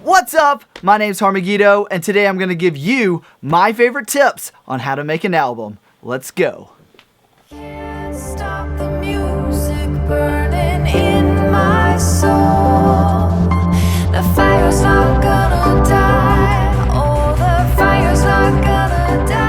What's up? My name's Megiddo, and today I'm going to give you my favorite tips on how to make an album. Let's go. Can't stop the music burning in my soul. The fire's not gonna die. Oh, the fire's not gonna die.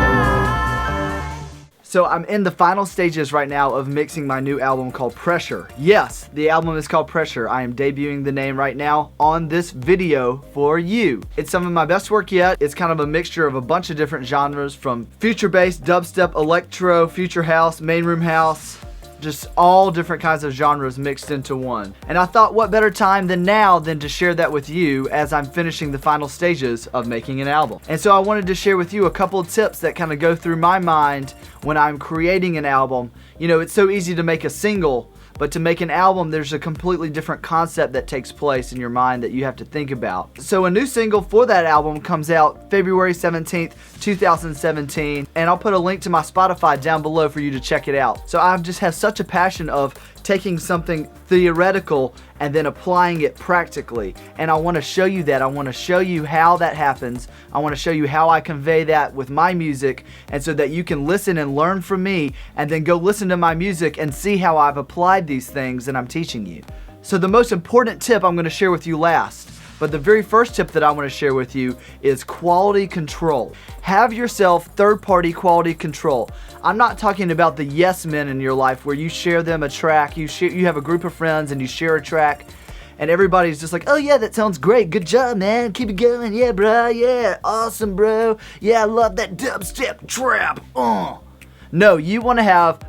So I'm in the final stages right now of mixing my new album called Pressure. Yes, the album is called Pressure. I am debuting the name right now on this video for you. It's some of my best work yet. It's kind of a mixture of a bunch of different genres, from future bass, dubstep, electro, future house, main room house, just all different kinds of genres mixed into one. And I thought, what better time than now than to share that with you as I'm finishing the final stages of making an album. And so I wanted to share with you a couple of tips that kind of go through my mind when I'm creating an album. You know, it's so easy to make a single, but to make an album, there's a completely different concept that takes place in your mind that you have to think about. So a new single for that album comes out February 17th, 2017, and I'll put a link to my Spotify down below for you to check it out. So I just have such a passion of taking something theoretical and then applying it practically. And I want to show you that. I want to show you how that happens. I want to show you how I convey that with my music, and so that you can listen and learn from me and then go listen to my music and see how I've applied these things that I'm teaching you. So the most important tip I'm going to share with you last. But the very first tip that I want to share with you is quality control. Have yourself third-party quality control. I'm not talking about the yes men in your life where you share them a track, you have a group of friends and you share a track, and everybody's just like, oh yeah, that sounds great, good job man, keep it going, yeah bro, yeah, awesome bro, yeah I love that dubstep trap, No, you want to have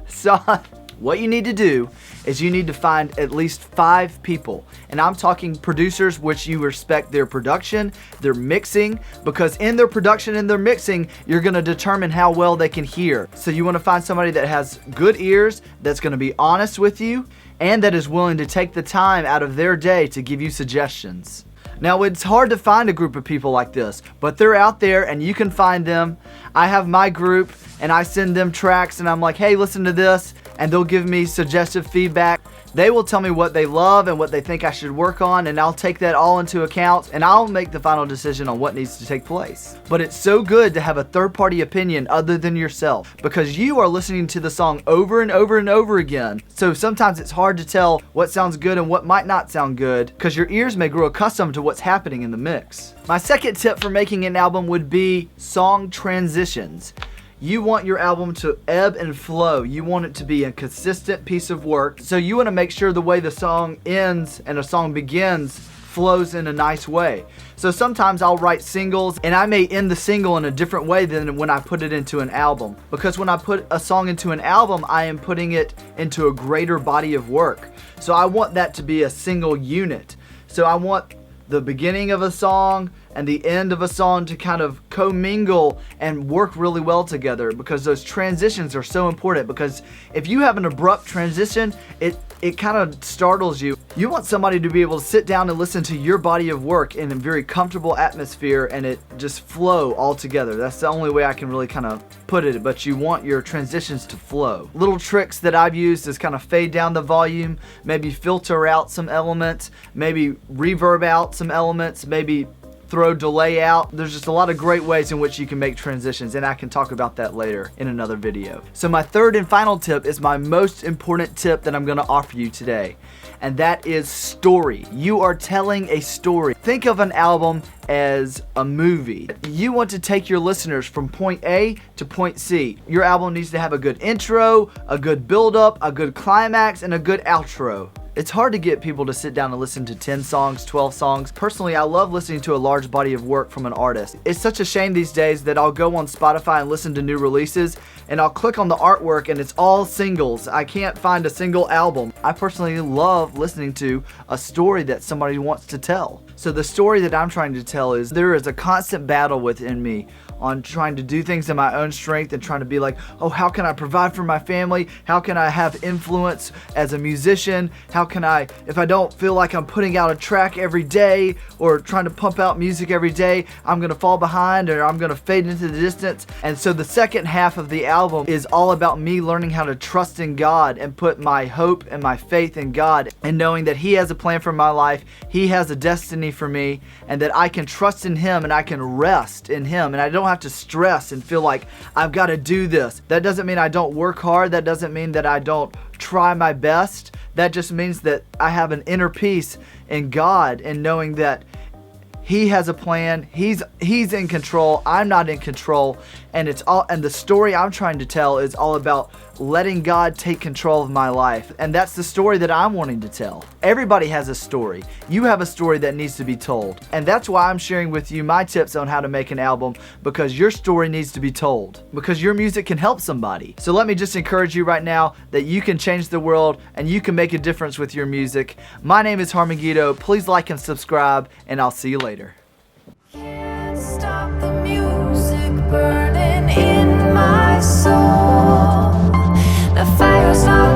what you need to do is you need to find at least 5 people. And I'm talking producers, which you respect their production, their mixing, because in their production and their mixing, you're going to determine how well they can hear. So you want to find somebody that has good ears, that's going to be honest with you, and that is willing to take the time out of their day to give you suggestions. Now, it's hard to find a group of people like this, but they're out there and you can find them. I have my group and I send them tracks and I'm like, hey, listen to this, and they'll give me suggestive feedback. They will tell me what they love and what they think I should work on, and I'll take that all into account and I'll make the final decision on what needs to take place. But it's so good to have a third-party opinion other than yourself, because you are listening to the song over and over and over again. So sometimes it's hard to tell what sounds good and what might not sound good, because your ears may grow accustomed to what's happening in the mix. My second tip for making an album would be song transitions. You want your album to ebb and flow. You want it to be a consistent piece of work. So you want to make sure the way the song ends and a song begins flows in a nice way. So sometimes I'll write singles and I may end the single in a different way than when I put it into an album. Because when I put a song into an album, I am putting it into a greater body of work. So I want that to be a single unit. So I want the beginning of a song and the end of a song to kind of commingle and work really well together, because those transitions are so important. Because if you have an abrupt transition, it kind of startles you. You want somebody to be able to sit down and listen to your body of work in a very comfortable atmosphere and it just flow all together. That's the only way I can really kind of put it, but you want your transitions to flow. Little tricks that I've used is kind of fade down the volume, maybe filter out some elements, maybe reverb out some elements, maybe throw delay out. There's just a lot of great ways in which you can make transitions, and I can talk about that later in another video. So my third and final tip is my most important tip that I'm going to offer you today, and that is story. You are telling a story. Think of an album as a movie. You want to take your listeners from point A to point C. Your album needs to have a good intro, a good build-up, a good climax, and a good outro. It's hard to get people to sit down and listen to 10 songs, 12 songs. Personally, I love listening to a large body of work from an artist. It's such a shame these days that I'll go on Spotify and listen to new releases, and I'll click on the artwork and it's all singles. I can't find a single album. I personally love listening to a story that somebody wants to tell. So the story that I'm trying to tell is there is a constant battle within me on trying to do things in my own strength and trying to be like, oh, how can I provide for my family? How can I have influence as a musician? How can I, if I don't feel like I'm putting out a track every day or trying to pump out music every day, I'm gonna fall behind or I'm gonna fade into the distance. And so the second half of the album is all about me learning how to trust in God and put my hope and my faith in God, and knowing that He has a plan for my life. He has a destiny journey for me, and that I can trust in Him and I can rest in Him, and I don't have to stress and feel like I've got to do this. That doesn't mean I don't work hard. That doesn't mean that I don't try my best. That just means that I have an inner peace in God and knowing that He has a plan. He's in control. I'm not in control. And the story I'm trying to tell is all about letting God take control of my life. And that's the story that I'm wanting to tell. Everybody has a story. You have a story that needs to be told. And that's why I'm sharing with you my tips on how to make an album, because your story needs to be told. Because your music can help somebody. So let me just encourage you right now that you can change the world and you can make a difference with your music. My name is Megiddo. Please like and subscribe, and I'll see you later. Can't stop the music burning in my soul. The fire's not